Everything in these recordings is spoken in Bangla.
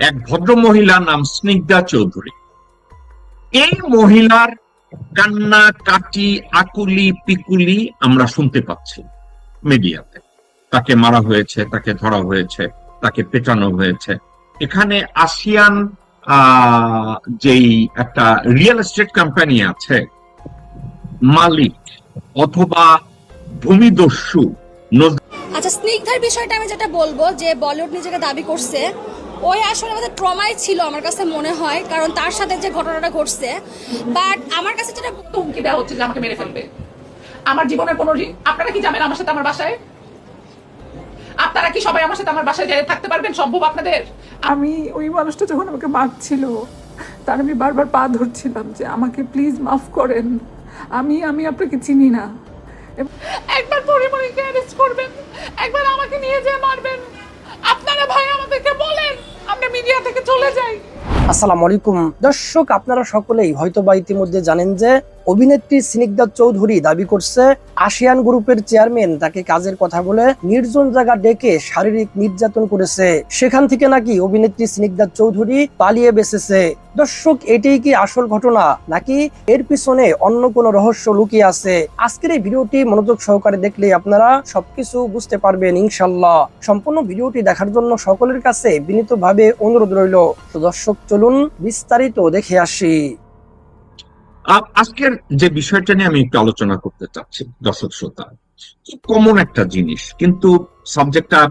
এক ভদ্র মহিলা নাম স্নিগ্ধা চৌধুরী। এই মহিলার কান্না কাটি আকুলি পিকুলি আমরা শুনতে পাচ্ছি মিডিয়াতে। তাকে মারা হয়েছে, তাকে ধরা হয়েছে, তাকে পেটানো হয়েছে। এখানে আসিয়ান যেই একটা রিয়েল এস্টেট কোম্পানি আছে, মালিক অথবা ভূমিদস্যু। আচ্ছা, স্নিগ্ধার বিষয়টা আমি যেটা বলবো যে বলিউড নিজেকে দাবি করছে, ওই আসলে আমাদের ট্রমাই ছিল আমার কাছে মনে হয়, কারণ তার সাথে যে ঘটনাটা ঘটছে। বাট আমার কাছে যেটা হুমকি দেওয়া হচ্ছে যে আমাকে মেরে ফেলবে। আমার জীবনের কোনো আপনারা কি যাবেন আমার সাথে আমার বাসায়? আপনারা কি সবাই আমার সাথে আমার বাসায় যেয়ে থাকতে পারবেন? সম্ভব আপনাদের? আমি ওই মানুষটা যখন আমাকে মারছিল, তার আমি বারবার পা ধরছিলাম যে আমাকে প্লিজ মাফ করেন, আমি আপনাকে চিনি না। একবার পরিমণিকে অ্যারেস্ট করবেন, একবার আমাকে নিয়ে যেয়ে মারবেন। আপনারা ভাই আমাদেরকে বলেন, আমরা মিডিয়া থেকে চলে যাই। আসসালামু আলাইকুম দর্শক, আপনারা সকলেই হয়তোবা ইতিমধ্যে জানেন যে অভিনেত্রী স্নিগ্ধা চৌধুরী দাবি করছে আসিয়ান গ্রুপের চেয়ারম্যান তাকে কাজের কথা বলে নির্জন জায়গা ডেকে শারীরিক নির্যাতন করেছে। সেখান থেকে নাকি অভিনেত্রী স্নিগ্ধা চৌধুরী পালিয়ে বেঁচেছে। দর্শক, এটাই কি আসল ঘটনা নাকি এর পিছনে অন্য কোনো রহস্য লুকিয়ে আছে? আজকের এই ভিডিওটি মনোযোগ সহকারে দেখলে আপনারা সবকিছু বুঝতে পারবেন ইনশাল্লাহ। সম্পূর্ণ ভিডিওটি দেখার জন্য সকলের কাছে বিনীতভাবে অনুরোধ রইল। তো দর্শক, চলুন বিস্তারিত দেখে আসি। আজকের যে বিষয়টা নিয়ে আমি একটু আলোচনা করতে চাচ্ছি দর্শক শ্রোতা, কমন একটা জিনিস, কিন্তু সাবজেক্টটা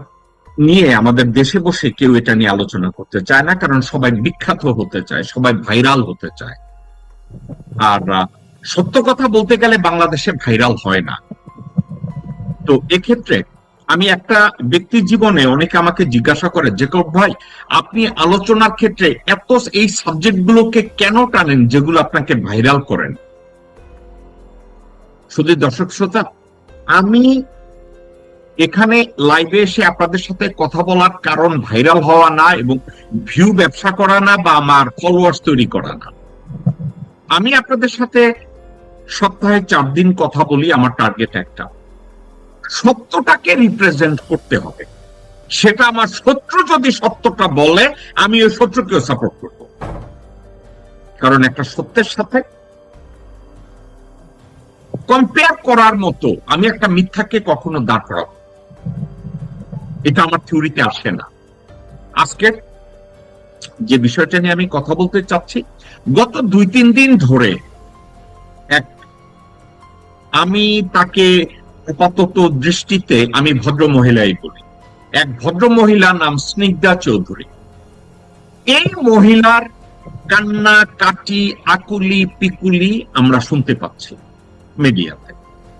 নিয়ে আমাদের দেশে বসে কেউ এটা নিয়ে আলোচনা করতে চায় না, কারণ সবাই বিখ্যাত হতে চায়, সবাই ভাইরাল হতে চায়। আর সত্য কথা বলতে গেলে বাংলাদেশে ভাইরাল হয় না। তো এক্ষেত্রে আমি একটা ব্যক্তির জীবনে অনেকে আমাকে জিজ্ঞাসা করে যে ভাই, আপনি আলোচনার ক্ষেত্রে এত এই সাবজেক্ট গুলোকে কেন টানেন যেগুলো আপনাকে ভাইরাল করেন? শুধু দর্শক শ্রোতা, আমি এখানে লাইভে এসে আপনাদের সাথে কথা বলার কারণ ভাইরাল হওয়া না এবং ভিউ ব্যবসা করা না বা আমার ফলোয়ার্স তৈরি করা না। আমি আপনাদের সাথে সপ্তাহে 4 দিন কথা বলি, আমার টার্গেট একটা, সত্যটাকে রিপ্রেজেন্ট করতে হবে। সেটা আমার শত্রু যদি সত্যটা বলে, আমি ওই শত্রুকেও সাপোর্ট করব, কারণ একটা সত্যের সাথে কম্পেয়ার করার মতো আমি একটা মিথ্যাকে কখনো দাঁড় করাবো, এটা আমার থিওরিতে আসে না। আজকে যে বিষয়টা নিয়ে আমি কথা বলতে চাচ্ছি, গত 2-3 দিন ধরে আমি তাকে আপাতত দৃষ্টিতে আমি ভদ্র মহিলাই বলি, এক ভদ্র মহিলা নাম স্নিগ্ধা চৌধুরী। এই মহিলার কান্না কাটি আকুলি পিকুলি আমরা শুনতে পাচ্ছি মিডিয়াতে।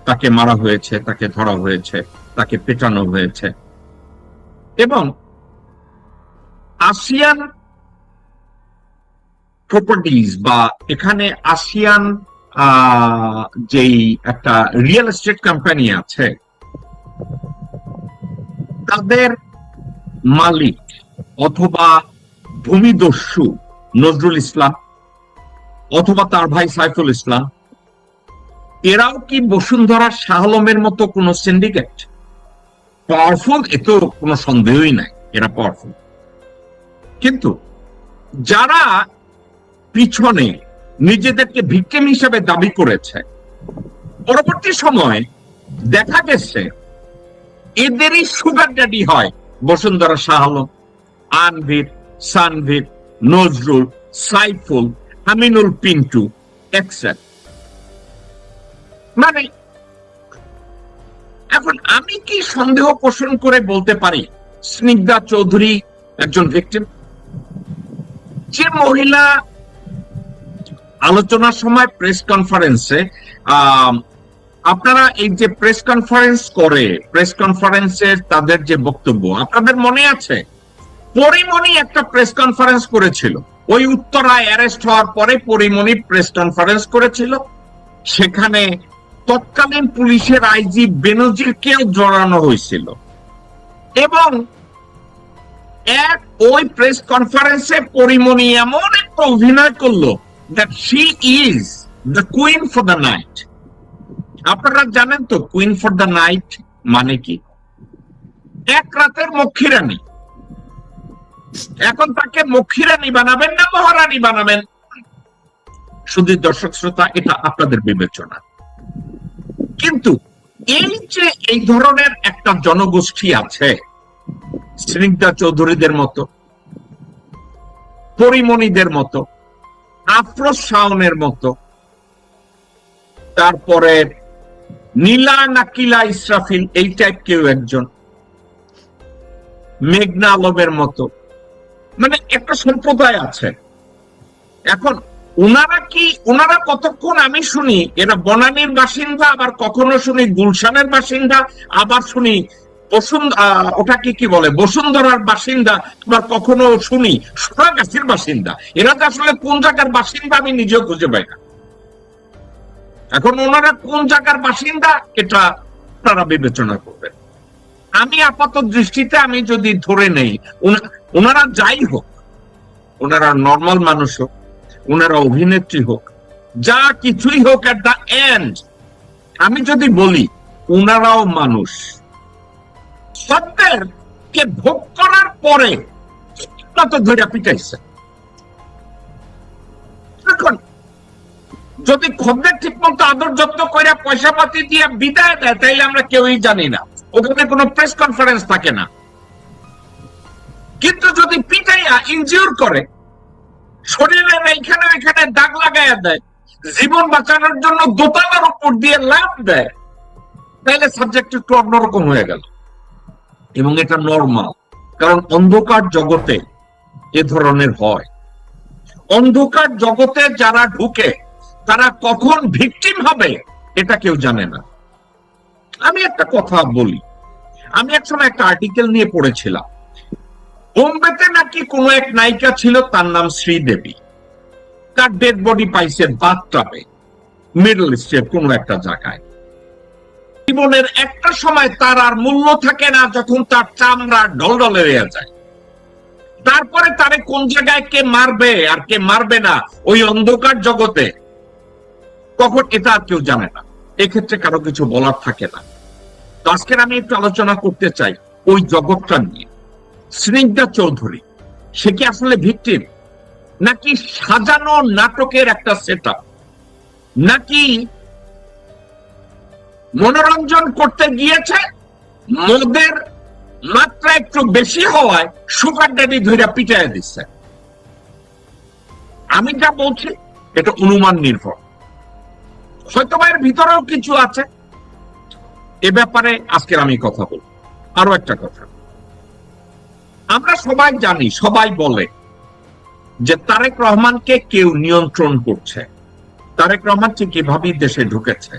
তাকে মারা হয়েছে, তাকে ধরা হয়েছে, তাকে পেটানো হয়েছে। এবং আসিয়ান প্রপার্টিজ বা এখানে আসিয়ান যেই একটা রিয়েল এস্টেট কোম্পানি আছে, তাদের মালিক অথবা ভূমিদস্যু নজরুল ইসলাম অথবা তার ভাই সাইফুল ইসলাম, এরাও কি বসুন্ধরা শাহ আলমের মতো কোন সিন্ডিকেট? পাওয়ারফুল, এত কোনো সন্দেহই নাই, এরা পাওয়ারফুল। কিন্তু যারা পিছনে নিজেদেরকে ভিকটিম হিসেবে দাবি করেছে, পরবর্তী সময় দেখা গেছে এদেরই সুগার ড্যাডি হয় বসুন্ধরা শাহ আলম, আনভীর, সানভীর, নজরুল, সাইফুল, আমিনুল, পিন্টু, এক্সেট্রা। মানে এখন আমি কি সন্দেহ পোষণ করে বলতে পারি স্নিগ্ধা চৌধুরী একজন ভিকটিম? যে মহিলা আলোচনার সময় প্রেস কনফারেন্সে, আপনারা এই যে প্রেস কনফারেন্স করে, প্রেস কনফারেন্সের তাদের যে বক্তব্য আপনাদের মনে আছে, পরিমণি একটা প্রেস কনফারেন্স করেছিল, ওই উত্তরায় অ্যারেস্ট হওয়ার পরে পরিমণি প্রেস কনফারেন্স করেছিল। সেখানে তৎকালীন পুলিশের আইজি বেনজিরকেও জড়ানো হয়েছিল এবং ওই প্রেস কনফারেন্সে পরিমণি এমন একটা অভিনয় করলো that she is the queen for the night. আপনারা জানেন তো কুইন ফর দ্য নাইট মানে কি? এক রাতের মক্ষী রানী। এখন তাকে মক্ষীরানী বানাবেন না মহারানী বানাবেন, শুধু দর্শক শ্রোতা এটা আপনাদের বিবেচনা। কিন্তু এই যে এই ধরনের একটা জনগোষ্ঠী আছে, স্নিগ্ধা চৌধুরীদের মতো, পরিমণিদের মতো, আফরোজ শাওনের মতো, তারপরে নীলা নাকিলা ইসরাফিল এই টাইপ কেউ একজন, মেঘনা আলমের মতো, মানে একটা সম্প্রদায় আছে। এখন ওনারা কতক্ষণ আমি শুনি এরা বনানীর বাসিন্দা, আবার কখনো শুনি গুলশানের বাসিন্দা, আবার শুনি ওটাকে কি বলে বসুন্ধরার বাসিন্দা, আবার কখনো শুনি সোনাগাছির বাসিন্দা। এরা তো আসলে কোন জায়গার বাসিন্দা আমি নিজেও খুঁজে পাই না। এখন ওনারা কোন জায়গার বাসিন্দা এটা আপনারা বিবেচনা করবেন। আমি আপাত দৃষ্টিতে আমি যদি ধরে নেই ওনারা যাই হোক, ওনারা নর্মাল মানুষ হোক, ওনারা অভিনেত্রী হোক, যা কিছুই হোক, এট দ্য এন্ড আমি যদি বলি ওনারাও মানুষ। সত্যের কে ভোগ করার পরে তো ধরে পিটাইছে। এখন যদি খদ্দের ঠিক মতো আদর যত্ন করে পয়সা পাতি দিয়ে বিদায় দেয়, তাইলে আমরা কেউই জানি না, ওখানে কোনো প্রেস কনফারেন্স থাকে না। কিন্তু যদি পিটাইয়া ইনজিউর করে, শরীরের এইখানে এখানে দাগ লাগাইয়া দেয়, জীবন বাঁচানোর জন্য দোতলার উপর দিয়ে লাফ দেয়, তাহলে সাবজেক্ট একটু অন্যরকম হয়ে গেল। এবং এটা নরমাল, কারণ অন্ধকার জগতে এ ধরনের হয়। অন্ধকার জগতে যারা ঢুকে তারা কখন ভিকটিম হবে এটা কেউ জানে না। আমি একটা কথা বলি, আমি একসময় একটা আর্টিকেল নিয়ে পড়েছিলাম, বোম্বেতে নাকি কোনো এক নায়িকা ছিল, তার নাম শ্রীদেবী, তার ডেড বডি পাইছে বাথটাবে মিডল ইস্টের কোনো একটা জায়গায়। জীবনের একটা সময় তার আর মূল্য থাকে না, যখন তার চামড়া ঢলঢলে হয়ে যায়। তারপরে তারে কোন জায়গায় কে মারবে আর কে মারবে না ওই অন্ধকার জগতে কখন, এটা আর কেউ জানে না। এক্ষেত্রে কারো কিছু বলার থাকে না। তো আজকের আমি একটু আলোচনা করতে চাই ওই জগৎটা নিয়ে। স্নিগ্ধা চৌধুরী, সে কি আসলে ভিকটিম, নাকি সাজানো নাটকের একটা সেটআপ, নাকি মনোরঞ্জন করতে গিয়েছে, মদের মাত্রা একটু বেশি হওয়ায় সুগার ড্যাডি ধরে পিটায় দিচ্ছে? আমি যা বলছি এটা অনুমান নির্ভর, হয়তো এর ভিতরেও কিছু আছে। এ ব্যাপারে আজকের আমি কথা বলব। আরো একটা কথা, আমরা সবাই জানি, সবাই বলে যে তারেক রহমানকে কেউ নিয়ন্ত্রণ করছে। তারেক রহমান ঠিক এভাবেই দেশে ঢুকেছে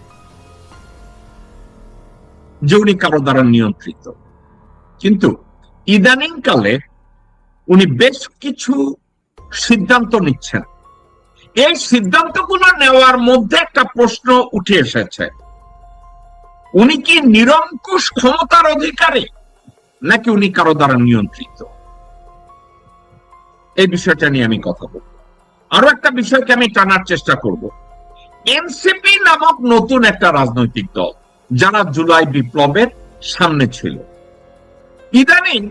যে উনি কারো দ্বারা নিয়ন্ত্রিত। কিন্তু ইদানিং কালে উনি বেশ কিছু সিদ্ধান্ত নিচ্ছেন। এই সিদ্ধান্তগুলো নেওয়ার মধ্যে একটা প্রশ্ন উঠে এসেছে, উনি কি নিরঙ্কুশ ক্ষমতার অধিকারী নাকি উনি কারো দ্বারা নিয়ন্ত্রিত? এই বিষয়টা নিয়ে আমি কথা বলবো। আরো একটা বিষয়কে আমি টানার চেষ্টা করব। এনসিপি নামক নতুন একটা রাজনৈতিক দল, যারা জুলাই বিপ্লবের সামনে ছিল, ইদানিং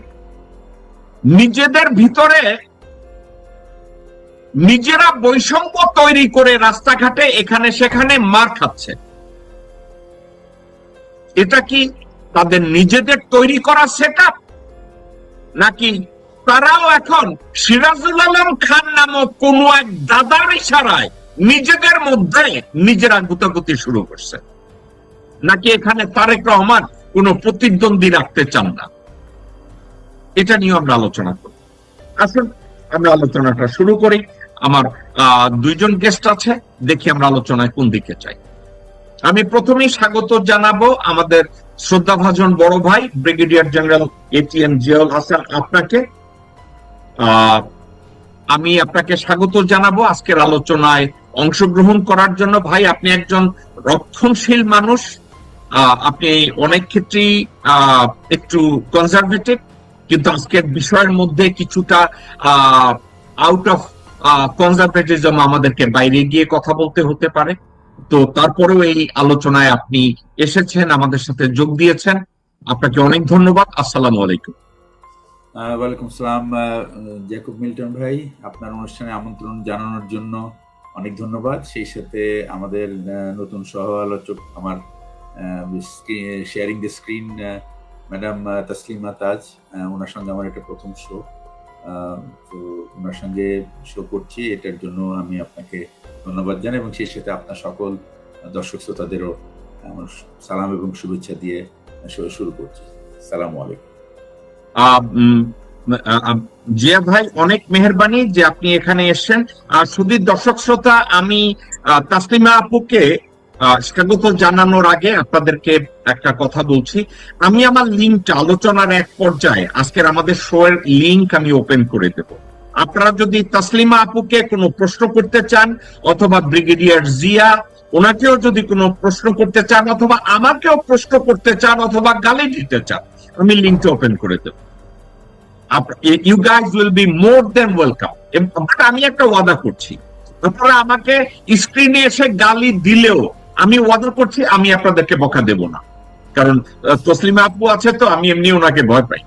নিজেদের ভিতরে নিজেরা বৈষম্য তৈরি করে রাস্তাঘাটে এখানে সেখানে মার খাচ্ছে। এটা কি তাদের নিজেদের তৈরি করা সেটআপ, নাকি তারাও এখন সিরাজুল আলম খান নামক কোন এক দাদার ইশারায় নিজেদের মধ্যে নিজেরা গুতাগুতি শুরু করছে? নাকি এখানে তারেক রহমান কোন প্রতিদ্বন্দ্বী রাখতে চান না? এটা নিয়ে আমরা আলোচনা করি। আসুন আমরা আলোচনাটা শুরু করি। আমার দুইজন গেস্ট আছে, দেখি আমরা আলোচনায় কোন দিকে চাই। আমি প্রথমেই স্বাগত জানাবো আমাদের শ্রদ্ধাভাজন বড় ভাই brigadier general ATM Ziaul Hasan. আমি আপনাকে স্বাগত জানাবো আজকের আলোচনায় অংশগ্রহণ করার জন্য। ভাই, আপনি একজন রক্ষণশীল মানুষ, আপনি অনেক ক্ষেত্রেই একটু কনজারভেটিভ, কিন্তু আজকের বিষয়ের মধ্যে কিছুটা আউট অফ কনজারভেটিজম আমাদেরকে বাইরে গিয়ে কথা বলতে হতে পারে। তো তারপরেও এই আলোচনায় আপনি এসেছেন, আমাদের সাথে যোগ দিয়েছেন, আপনাকে অনেক ধন্যবাদ। আসসালামু আলাইকুম। ওয়ালাইকুম সালাম। জ্যাকব মিল্টন ভাই, আপনার অনুষ্ঠানে আমন্ত্রণ জানানোর জন্য অনেক ধন্যবাদ। সেই সাথে আমাদের নতুন সহ আলোচক, আমার sharing the screen, madam Taslima Taj, ওনার সঙ্গে আমার এটা প্রথম শো। তো ওনার সঙ্গে শো করছি, এটার জন্য আমি আপনাকে ধন্যবাদ জানাই এবং সেই সাথে আপনার সকল দর্শক শ্রোতাদেরও আমার সালাম এবং শুভেচ্ছা দিয়ে শুরু করছি। আসসালামু আলাইকুম। জিয়া ভাই, অনেক মেহেরবানি যে আপনি এখানে এসেছেন। আর সুধীর দর্শক শ্রোতা, আমি তাসলিমা আপুকে স্বাগত জানানোর আগে আপনাদেরকে একটা কথা বলছি। আমি আমার লিঙ্কটা আলোচনার এক পর্যায়ে আজকের আমাদের শো এর লিঙ্ক আমি ওপেন করে দেব। আপনারা যদি তাসলিমা আপুকে কোনো প্রশ্ন করতে চান, অথবা ব্রিগেডিয়ার জিয়া ওনাকেও যদি কোনো প্রশ্ন করতে চান, অথবা আমাকেও প্রশ্ন করতে চান, অথবা গালি দিতে চান, আমি লিঙ্কটা ওপেন করে দেব। You guys will be more than welcome. আমি একটা ওয়াদা করছি, আপনারা আমাকে স্ক্রিনে এসে গালি দিলেও আমি ওয়াদা করছি আমি আপনাদেরকে বকা দেব না, কারণ তসলিমা আপু আছে তো, আমি এমনি ওনাকে ভয় পাই।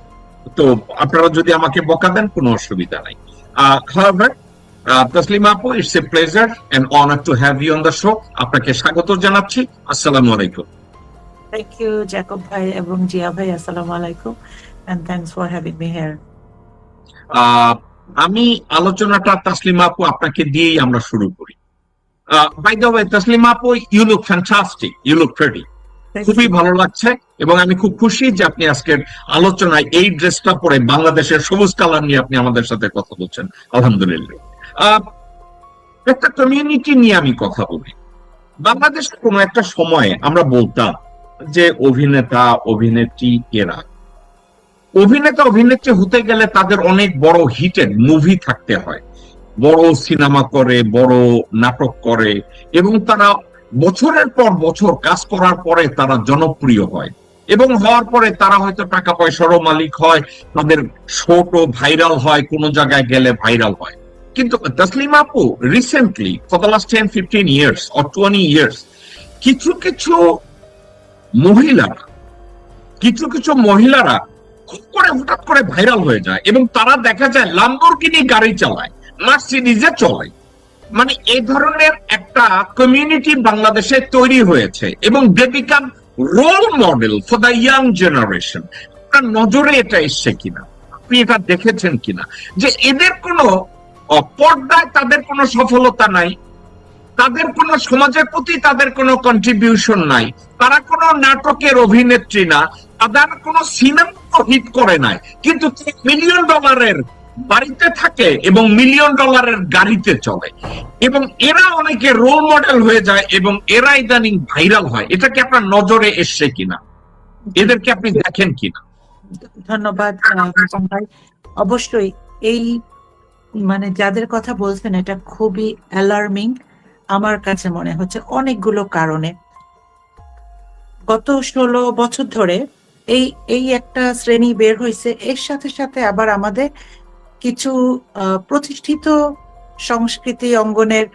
তো আপনারা যদি আমাকে বকা দেন কোনো অসুবিধা নাই। However, তসলিমা আপু, it's a pleasure and honour to have you on the show. আপনাকে স্বাগত জানাচ্ছি। আসসালামু আলাইকুম। Thank you, Jacob bhai এবং জিয়া ভাই। Assalamu alaikum and thanks for having me here. আমি আলোচনাটা তাসলিমা আপু আপনাকে দিয়েই আমরা শুরু করি। বাই দ্য ওয়ে, তাসলিমা আপু, you look fantastic, you look pretty. খুবই ভালো লাগছে এবং আমি খুব খুশি যে আপনি আজকের আলোচনায় এই ড্রেসটা পরে বাংলাদেশের সবুজ কালার নিয়ে আপনি আমাদের সাথে কথা বলছেন। আলহামদুলিল্লাহ। একটা কমিউনিটি নিয়ে আমি কথা বলি। বাংলাদেশ কোন একটা সময়ে আমরা বলতাম যে অভিনেতা অভিনেত্রী এরা, অভিনেতা অভিনেত্রী হতে গেলে তাদের অনেক বড় হিটেড মুভি থাকতে হয়, বড় সিনেমা করে, বড় নাটক করে, এবং তারা বছরের পর বছর কাজ করার পরে তারা জনপ্রিয় হয়, এবং হওয়ার পরে তারা হয়তো টাকা পয়সারও মালিক হয়, তাদের শোটো ভাইরাল হয়, কোন জায়গায় গেলে ভাইরাল হয়। কিন্তু তাসলিমা আপু, recently for the last 10-15 years or 20 years, কিছু কিছু মহিলারা খুব করে হঠাৎ করে ভাইরাল হয়ে যায় এবং তারা দেখা যায় ল্যাম্বরগিনি গাড়ি চালায়, মার্সিডিজে চলে। মানে এই ধরনের একটা কমিউনিটি বাংলাদেশে তৈরি হয়েছে এবং they become role model for the young generation. আপনার নজরে এটা এসছে কিনা, আপনি এটা দেখেছেন কিনা, যে এদের কোনো পর্দায় তাদের কোনো সফলতা নাই, তাদের কোনো সমাজের প্রতি তাদের কোনো কন্ট্রিবিউশন নাই, তারা কোনো নাটকের অভিনেত্রী না, তাদের কোনো সিনেমা হিট করে নাই, কিন্তু $1 মিলিয়ন বাড়িতে থাকে এবং $1 মিলিয়ন গাড়িতে চলে, এবং এরা অনেকে রোল মডেল হয়ে যায় এবং এরা ইদানিং ভাইরাল হয়। এটা কি আপনার নজরে এসছে কিনা, এদেরকে আপনি দেখেন কিনা? ধন্যবাদ হাসান ভাই। অবশ্যই এই মানে যাদের কথা বলছেন এটা খুবই অ্যালার্মিং আমার কাছে মনে হচ্ছে অনেকগুলো কারণে। গত 16 বছর ধরে এই একটা শ্রেণী বের হয়েছে, এর সাথে সাথে আবার আমাদের কিছু প্রতিষ্ঠিত সংস্কৃতি অঙ্গনের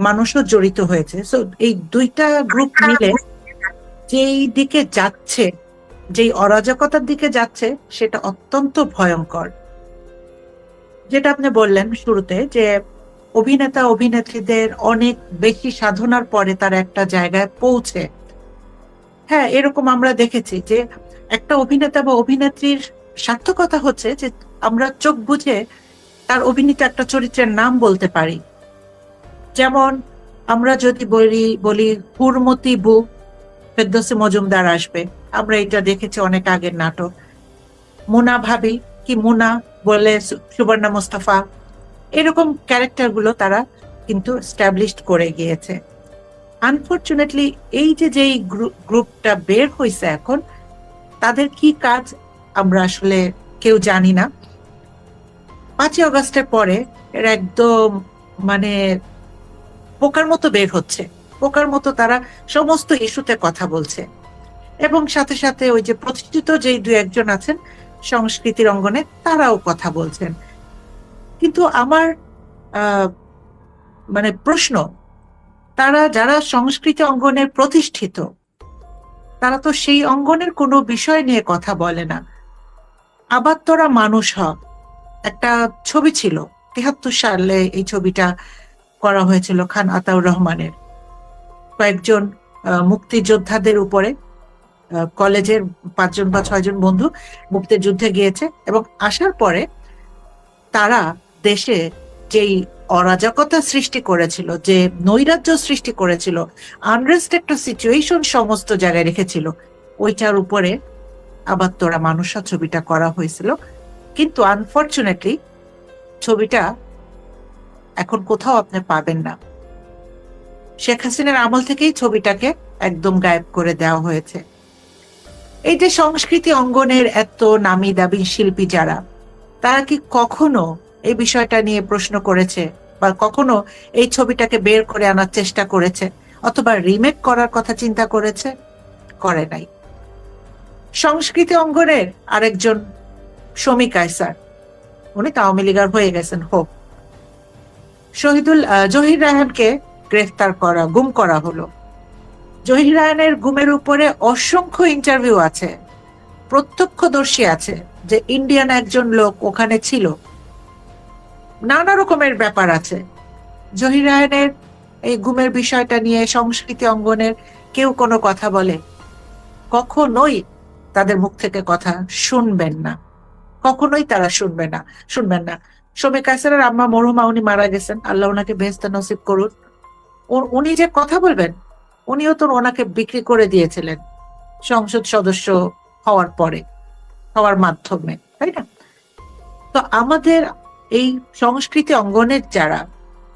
মানুষও জড়িত হয়েছে। সো এই দুইটা গ্রুপ মিলে যেই দিকে যাচ্ছে, যেই অরাজকতার দিকে যাচ্ছে, সেটা অত্যন্ত ভয়ঙ্কর। যেটা আপনি বললেন শুরুতে যে অভিনেতা অভিনেত্রীদের অনেক বেশি সাধনার পরে তারা একটা জায়গায় পৌঁছে। হ্যাঁ, এরকম আমরা দেখেছি যে একটা অভিনেতা বা অভিনেত্রীর সার্থকতা হচ্ছে যে আমরা চোখ বুঝে তার অভিনীত একটা চরিত্রের নাম বলতে পারি। যেমন আমরা যদি বলি হুরমতি বু, ফেরদৌসী মজুমদার আসবে, আমরা এটা দেখেছি অনেক আগের নাটক। মুনা ভাবি কি মুনা বলে সুবর্ণা মোস্তফা, এরকম ক্যারেক্টার গুলো তারা কিন্তু এস্টাবলিশড করে গিয়েছে। আনফরচুনেটলি এই যেই গ্রুপটা বের হয়েছে এখন, তাদের কি কাজ আমরা আসলে কেউ জানি না। 5ই আগস্টের পরে এরা একদম মানে পোকার মতো বের হচ্ছে, পোকার মতো তারা সমস্ত ইস্যুতে কথা বলছে, এবং সাথে সাথে ওই যে প্রতিষ্ঠিত যেই 2-1 আছেন সংস্কৃতির অঙ্গনে তারাও কথা বলছেন। কিন্তু আমার মানে প্রশ্ন, তারা যারা সংস্কৃতি অঙ্গনের প্রতিষ্ঠিত, তারা তো সেই অঙ্গনের কোনো বিষয় নিয়ে কথা বলে না। আবার তোরা মানুষ হ একটা ছবি ছিল, 73 সালে এই ছবিটা করা হয়েছিল খান আতাউর রহমানের। কয়েকজন মুক্তিযোদ্ধাদের উপরে, কলেজের 5 জন বা 6 জন বন্ধু মুক্তিযুদ্ধে গিয়েছে এবং আসার পরে তারা দেশে যেই অরাজকতা সৃষ্টি করেছিল, যে নৈরাজ্য সৃষ্টি করেছিল, আনরেস্ট একটা সিচুয়েশন সমস্ত জায়গায় রেখেছিল, ওইটার উপরে আবার তোরা মানুষা ছবিটা করা হয়েছিল। কিন্তু আনফরচুনেটলি ছবিটা এখন কোথাও আপনি পাবেন না। শেখ হাসিনার আমল থেকেই ছবিটাকে একদম গায়েব করে দেওয়া হয়েছে। এই যে সংস্কৃতি অঙ্গনের এত নামি দামি শিল্পী যারা, তারা কি কখনো এই বিষয়টা নিয়ে প্রশ্ন করেছে বা কখনো এই ছবিটাকে বের করে আনার চেষ্টা করেছে অথবা রিমেক করার কথা চিন্তা করেছে? করে নাই। সংস্কৃতি অঙ্গনের আরেকজন শমী কায়সার, উনি তো আওয়ামী লীগার হয়ে গেছেন, হোক। জহির রায়হানকে গ্রেফতার করা, গুম করা হলো। জহির রায়হানের গুমের উপরে অসংখ্য ইন্টারভিউ আছে, প্রত্যক্ষদর্শী আছে যে ইন্ডিয়ান একজন লোক ওখানে ছিল, নানা রকমের ব্যাপার আছে। জহির রায়হানের এই গুমের বিষয়টা নিয়ে সংস্কৃতি অঙ্গনের কেউ কোনো কথা বলে? কখনোই তাদের মুখ থেকে কথা শুনবেন না, কখনোই তারা শুনবেন না। শমী কায়সারের আম্মা মরহুমা, উনি মারা গেছেন, আল্লাহ ওনাকে বেহেশত নসিব করুন। উনি যে কথা বলবেন, উনিও তো ওনাকে বিক্রি করে দিয়েছিলেন সংসদ সদস্য হওয়ার মাধ্যমে, তাই না? তো আমাদের এই সংস্কৃতি অঙ্গনের যারা,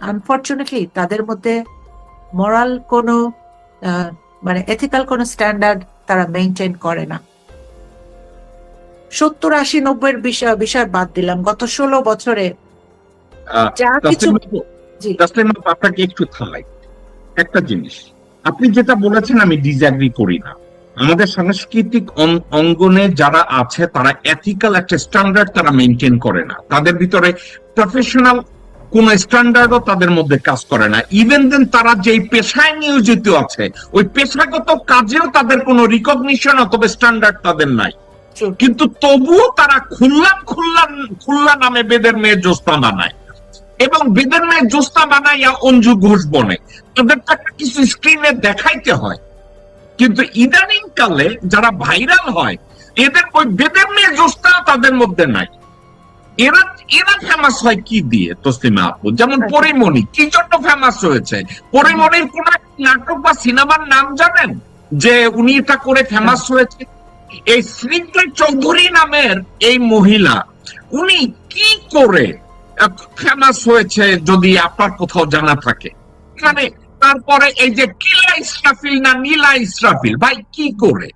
আনফরচুনেটলি তাদের মধ্যে মোরাল কোনো মানে এথিক্যাল কোনো স্ট্যান্ডার্ড তারা মেনটেন করে না। 70, 80, 90-এর বিষয় বাদ দিলাম, গত 16 বছরে যা কিছু। আপনাকে একটু থামাই, একটা জিনিস আপনি যেটা বলেছেন আমি ডিসঅ্যাগ্রি করি না। আমাদের সাংস্কৃতিক অঙ্গনে যারা আছে তারা এথিক্যাল একটা স্ট্যান্ডার্ড তারা মেনটেন করে না, তাদের ভিতরে প্রফেশনাল কোন স্ট্যান্ডার্ডও তাদের মধ্যে কাজ করে না। ইভেন দেন তারা যেই পেশায় নিয়োজিত আছে ওই পেশাগত কাজেও তাদের কোনো রিকগনিশন অথবা স্ট্যান্ডার্ড তাদের নাই, কিন্তু তবুও তারা খুল্লা নামে বেদের মেয়ে জোস্তা বানায় এবং বেদের মেয়ে জোস্তা বানাইয়া অঞ্জু ঘোষ বনে, তাদের একটা কিছু স্ক্রিনে দেখাইতে হয়। কিন্তু ইদানিং কালে যারা ভাইরাল হয় এদের ওই বেদের মেয়ে জোস্তা তাদের মধ্যে নাই। এরা ফেমাস হয় কি দিয়ে তসলিমা আপু? যেমন পরিমণি কি জন্য ফেমাস হয়েছে? পরিমণির কোন নাটক বা সিনেমার নাম জানেন যে উনি এটা করে ফেমাস হয়েছে? এই স্নিগ্ধা চৌধুরী নামের এই মহিলা, উনি কি করে ফেমাস হয়েছে যদি আপনার কোথাও জানা থাকে? মানে তারপরে এই যে কিলা ইসরাফিল না নীলা ইসরাফিল, ভাই কি করে?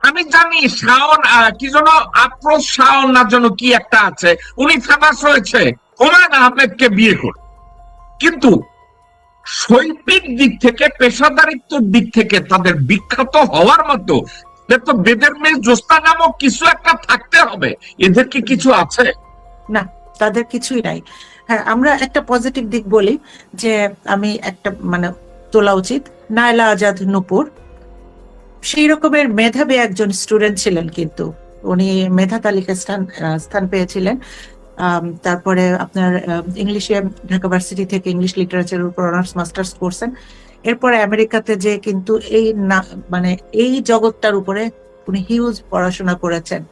আমি জানি শাওন কি যেন আফরোজ শাওন না যেন কি একটা আছে, উনি ফেমাস হয়েছে হুমায়ুন আহমেদকে বিয়ে করে। কিন্তু শৈল্পিক দিক থেকে, পেশাদারিত্বের দিক থেকে তাদের বিখ্যাত হওয়ার মতো তো বেদের মেয়ে জোস্তা নামক কিছু একটা থাকতে হবে। এদের কি কিছু আছে? না, তাদের কিছুই নাই। হ্যাঁ, আমরা একটা পজিটিভ দিক বলি যে আমি একটা মানে তোলা উচিত, নায়লা আজাদ নূপুর সেই রকমের মেধাবী একজন স্টুডেন্ট ছিলেন, কিন্তু উনি মেধা তালিকায় স্থান পেয়েছিলেন। তারপরে আপনার ইংলিশে ঢাকা ভার্সিটি থেকে ইংলিশ লিটারেচারের উপর অনার্স মাস্টার্স করছেন। এরপরে আমেরিকাতে যে কিন্তু মানে এই জগৎটার উপরে উনি হিউজ পড়াশোনা করেছেন,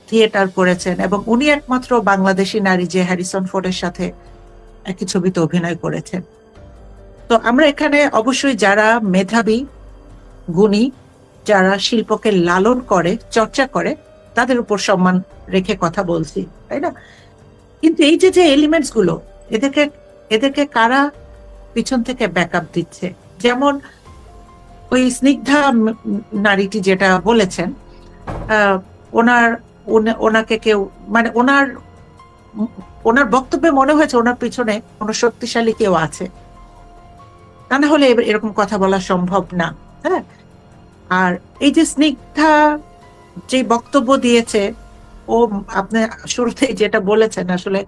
থিয়েটার করেছেন, এবং উনি একমাত্র বাংলাদেশি নারী যে হ্যারিসন ফোর্ডের সাথে একই ছবিতে অভিনয় করেছেন। তো আমরা এখানে অবশ্যই যারা মেধাবী, গুণী, যারা শিল্পকে লালন করে, চর্চা করে, তাদের উপর সম্মান রেখে কথা বলছি, তাই না? কিন্তু এই যে এলিমেন্টস গুলো, এদেরকে কারা পিছন থেকে ব্যাকআপ দিচ্ছে? যেমন ওই স্নিগ্ধা নারীটি যেটা বলেছেন, ওনাকে কেউ মানে ওনার বক্তব্যে মনে হয়েছে ওনার পিছনে কোনো শক্তিশালী কেউ আছে, তা না হলে এরকম কথা বলা সম্ভব না। হ্যাঁ, আর এই যে স্নিগ্ধা যে বক্তব্য দিয়েছে, ও আপনি শুরুতে যেটা বলেছেন আসলে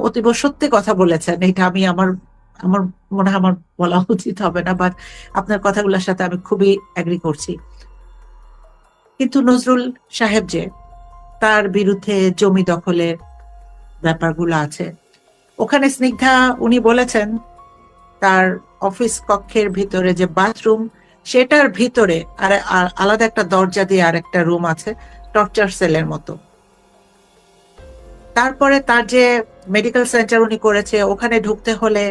অতীব সত্যি কথা বলেছেন। এটা আমি আমার মনে হয় আমার বলা উচিত হবে না, বাট আপনার কথাগুলোর সাথে আমি খুবই এগ্রি করছি। কিন্তু নজরুল সাহেব যে তার বিরুদ্ধে জমি দখলের ব্যাপারগুলো আছে। ওখানে স্নিগ্ধা উনি বলেছেন তার অফিস কক্ষের ভিতরে যে বাথরুম, সেটার ভিতরে আলাদা একটা দরজা দিয়ে আরেকটা রুম আছে, টর্চার সেলের মতো। তারপরে তার যে মেডিকেল সেন্টার উনি করেছে, ওখানে ঢুকতে হলে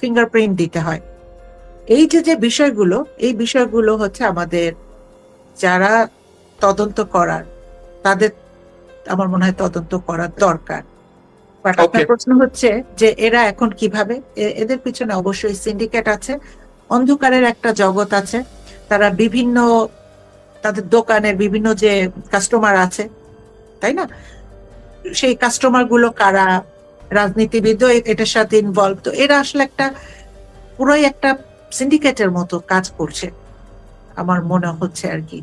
ফিঙ্গারপ্রিন্ট দিতে হয়। এই যে বিষয়গুলো, এই বিষয়গুলো হচ্ছে আমাদের যারা তদন্ত করার, তাদের আমার মনে হয় তদন্ত করার দরকার। বাট আপনার প্রশ্ন হচ্ছে যে এরা এখন কিভাবে, এদের পিছনে অবশ্যই সিন্ডিকেট আছে, অন্ধকারের একটা জগৎ আছে। তারা বিভিন্ন, তাদের দোকানের বিভিন্ন যে কাস্টমার আছে, তাই না, সেই কাস্টমার গুলো কারা, রাজনীতিবিদও এটার সাথে ইনভলভ। তো এরা আসলে একটা পুরোই একটা সিন্ডিকেটের মতো কাজ করছে আমার মনে হচ্ছে আর কি।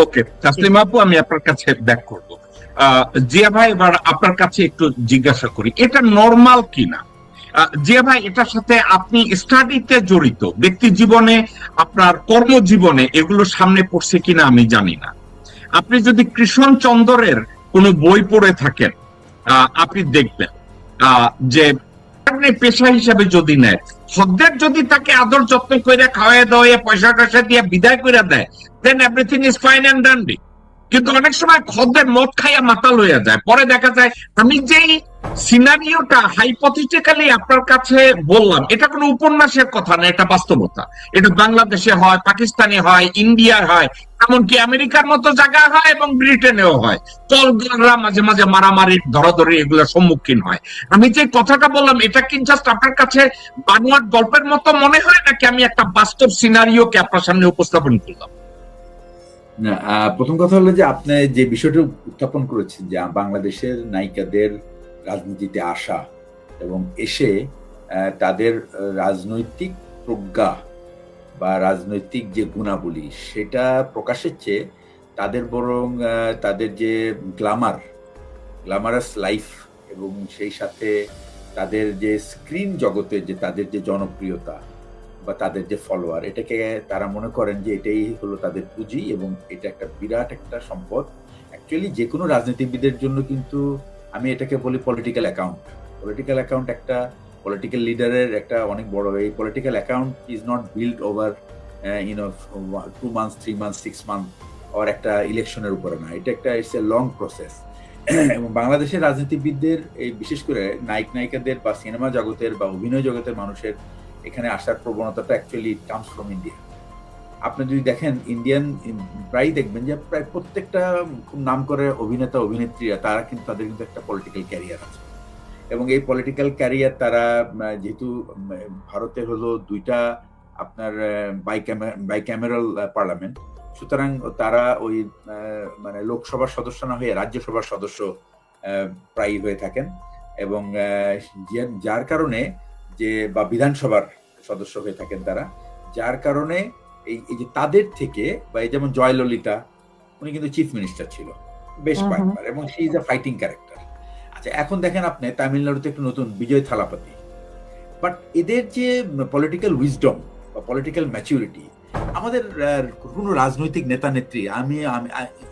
ওকে তাসলিমা আপু, আমি আপনার কাছে ব্যাক করব। জিয়া ভাই, এবার আপনার কাছে একটু জিজ্ঞাসা করি, এটা নরমাল কিনা? জিয়া ভাই, এটার সাথে আপনি স্টাডিতে জড়িত, ব্যক্তি জীবনে, আপনার কর্মজীবনে এগুলো সামনে পড়ছে কিনা আমি জানি না। আপনি যদি কৃষ্ণ চন্দ্রের কোন বই পড়ে থাকেন, আপনি দেখবেন যে পেশা হিসাবে যদি নেয়, খদ্দের যদি তাকে আদর যত্ন করে খাওয়াই দাওয়াই পয়সা টয়সা দিয়ে বিদায় করে দেয়, then everything is fine and dandy. কিন্তু অনেক সময় খদ্দের মদ খাইয়া মাতাল হইয়া যায়, পরে দেখা যায়। আমি যেই সিনারিওটা হাইপোথেটিক্যালি আপনার কাছে বললাম, এটা কোনো উপন্যাসের কথা না, এটা বাস্তবতা। এটা বাংলাদেশে হয়, পাকিস্তানে হয়, ইন্ডিয়ায় হয়, এমনকি আমেরিকার মতো জায়গা হয় এবং ব্রিটেনেও হয়। চলগাররা মাঝে মাঝে মারামারি, ধরাধরি এগুলোর সম্মুখীন হয়। আমি যে কথাটা বললাম, এটা কি জাস্ট আপনার কাছে বানোয়াট গল্পের মতো মনে হয়, নাকি আমি একটা বাস্তব সিনারিওকে আপনার সামনে উপস্থাপন করলাম? না, প্রথম কথা হলো যে আপনি যে বিষয়টা উত্থাপন করেছেন যে বাংলাদেশের নায়িকাদের রাজনীতিতে আসা এবং এসে তাদের রাজনৈতিক প্রজ্ঞা বা রাজনৈতিক যে গুণাবলী সেটা প্রকাশের চেয়ে তাদের বরং তাদের যে গ্ল্যামারাস লাইফ এবং সেই সাথে তাদের যে স্ক্রিন জগতে যে তাদের যে জনপ্রিয়তা বা তাদের যে ফলোয়ার, এটাকে তারা মনে করেন যে এটাই হলো তাদের পুঁজি এবং এটা একটা বিরাট একটা সম্পদ। অ্যাকচুয়ালি যে কোনো রাজনীতিবিদের জন্য কিন্তু আমি এটাকে বলি পলিটিক্যাল অ্যাকাউন্ট। পলিটিক্যাল অ্যাকাউন্ট একটা পলিটিক্যাল লিডারের একটা অনেক বড়, এই political account is not build over 2 months 3 months 6 months আর একটা ইলেকশনের উপরে না, এটা একটা ইটস এ লং প্রসেস। এবং বাংলাদেশের রাজনীতিবিদদের, এই বিশেষ করে নায়িকাদের বা সিনেমা জগতের বা অভিনয় জগতের মানুষের এখানে আসার প্রবণতাটা অ্যাকচুয়ালি কামস ফ্রম ইন্ডিয়া। আপনি যদি দেখেন ইন্ডিয়ান, প্রায় দেখবেন যে প্রায় প্রত্যেকটা খুব নাম করে অভিনেতা অভিনেত্রীরা, তারা কিন্তু তাদের কিন্তু একটা পলিটিক্যাল ক্যারিয়ার আছে এবং এই পলিটিক্যাল ক্যারিয়ার তারা, যেহেতু ভারতে হলো 2টা আপনার বাইক্যামেরাল পার্লামেন্ট, সুতরাং তারা ওই মানে লোকসভার সদস্য না হয়ে রাজ্যসভার সদস্য প্রায় হয়ে থাকেন এবং যার কারণে যে বা বিধানসভার সদস্য হয়ে থাকেন তারা, যার কারণে এই যে তাদের থেকে, বা এই যেমন জয়ললিতা, উনি কিন্তু চিফ মিনিস্টার ছিল বেশ কয়েকবার এবং she is a fighting character. আচ্ছা, এখন দেখেন আপনি তামিলনাড়ুতে একটু নতুন বিজয় থালাপতি, বাট এদের যে পলিটিক্যাল উইজডম বা পলিটিক্যাল ম্যাচুরিটি আমাদের কোনো রাজনৈতিক নেতা নেত্রী, আমি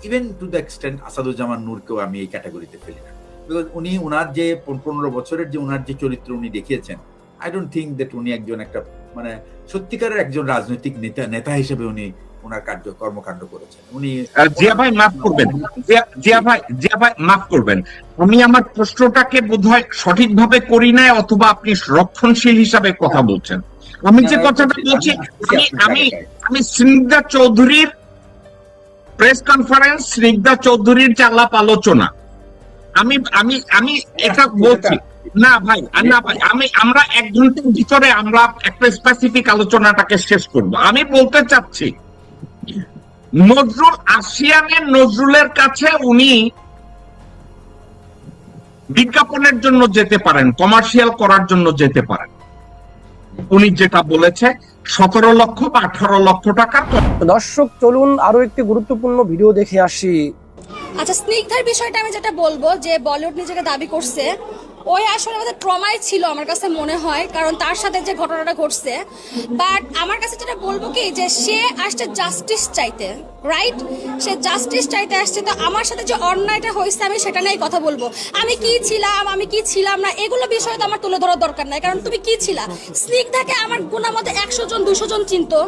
even to the extent Asaduzzaman নূরকেও আমি এই ক্যাটাগরিতে ফেলি না, বিকজ উনি ওনার যে 15 বছরের যে ওনার যে চরিত্র উনি দেখিয়েছেন, আই ডোন্ট থিঙ্ক দ্যাট উনি একজন একটা মানে সত্যিকারের একজন রাজনৈতিক নেতা হিসেবে উনি ওনার কর্মকাণ্ড করেছেন। উনি জিয়া ভাই মাফ করবেন, জিয়া ভাই মাফ করবেন, আমি আমার প্রশ্নটাকে বোধহয় সঠিকভাবে করি না, অথবা আপনি রক্ষণশীল হিসাবে কথা বলছেন। আমি যে কথাটা বলছি, আমি স্নিগ্ধা চৌধুরীর প্রেস কনফারেন্স, স্নিগ্ধা চৌধুরীর যে আলাপ আলোচনা, আমি এটা বলছি না ভাই, আমরা 1 ঘন্টার ভিতরে আমরা একটা স্পেসিফিক আলোচনাটাকে শেষ করব। আমি বলতে চাচ্ছি, নজরুল, আসিয়ানের নজরুলের কাছে উনি বিজ্ঞাপনের জন্য যেতে পারেন, কমার্শিয়াল করার জন্য যেতে পারেন। উনি যেটা বলেছে 17 লক্ষ বা 18 লক্ষ টাকার। দর্শক, চলুন আরো একটি গুরুত্বপূর্ণ ভিডিও দেখে আসি। আচ্ছা, স্নিগ্ধার বিষয়টা আমি যেটা বলবো, যে বলিউড নিজেকে দাবি করছে, ওই আসলে আমাদের ট্রমায় ছিল আমার কাছে মনে হয়, কারণ তার সাথে যে ঘটনাটা ঘটছে। বাট আমার কাছে যেটা বলবো কি, যে সে আসছে জাস্টিস চাইতে, রাইট? সে জাস্টিস চাইতে আসছে। তো আমার সাথে যে অন্যায়টা হয়েছে আমি সেটা নিয়েই কথা বলবো। আমি কি ছিলাম না এগুলো বিষয় তো আমার তুলে ধরার দরকার নাই, কারণ তুমি কি ছিলা। স্নিগ্ধাকে আমার গুণার মধ্যে 100 জন 200 জন চিনতো,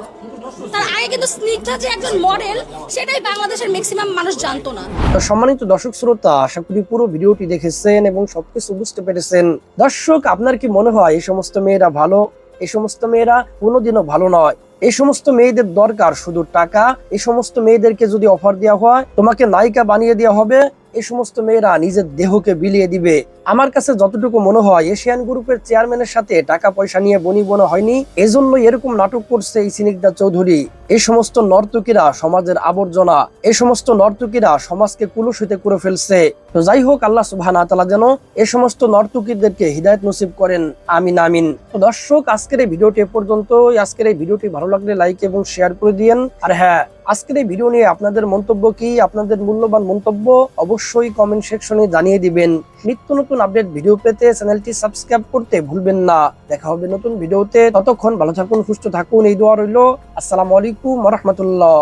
তার আগে কিন্তু স্নিগ্ধা যে একজন মডেল সেটাই বাংলাদেশের ম্যাক্সিমাম মানুষ জানতো না। তো সম্মানিত দর্শক শ্রোতা, আশা করি পুরো ভিডিওটি দেখেছেন এবং সবকিছু বুঝতে পেরেছেন। দর্শক, আপনার কি মনে হয় এই সমস্ত মেয়েরা ভালো? এই সমস্ত মেয়েরা কোনোদিনও ভালো নয়। এই সমস্ত মেয়েদের দরকার শুধু টাকা। এই সমস্ত মেয়েদেরকে যদি অফার দেওয়া হয়, তোমাকে নায়িকা বানিয়ে দেওয়া হবে, এই সমস্ত মেয়েরা নিজের দেহকে বিলিয়ে দিবে। আমার কাছে যতটুকু মনে হয় এশিয়ান গ্রুপের চেয়ারম্যানের সাথে টাকা পয়সা নিয়ে বনিবনা হয়নি, এজন্য এরকম নাটক করছে এই স্নিগ্ধা চৌধুরী। এই সমস্ত নর্তকীরা সমাজের আবর্জনা, এই সমস্ত নর্তকীরা সমাজকে কুলুষিত করে ফেলছে। তো যাই হোক, আল্লাহ সুবহানাহু ওয়া তাআলা যেন এই সমস্ত নর্তকীদেরকে হিদায়াত নসিব করেন, আমিন আমিন। তো দর্শক, আজকের এই ভিডিওটি এ পর্যন্তই। আজকের এই ভিডিওটি ভালো লাগলে লাইক এবং শেয়ার করে দিয়েন। আর হ্যাঁ, আজকের এই ভিডিও নিয়ে আপনাদের মন্তব্য কি, আপনাদের মূল্যবান মন্তব্য অবশ্যই কমেন্ট সেকশনে জানিয়ে দিবেন। নিত্য নতুন আপডেট ভিডিও পেতে চ্যানেলটি সাবস্ক্রাইব করতে ভুলবেন না। দেখা হবে নতুন ভিডিওতে, ততক্ষণ ভালো থাকুন, সুস্থ থাকুন, এই দোয়া রইল। আসসালামু আলাইকুম ওয়া রাহমাতুল্লাহ।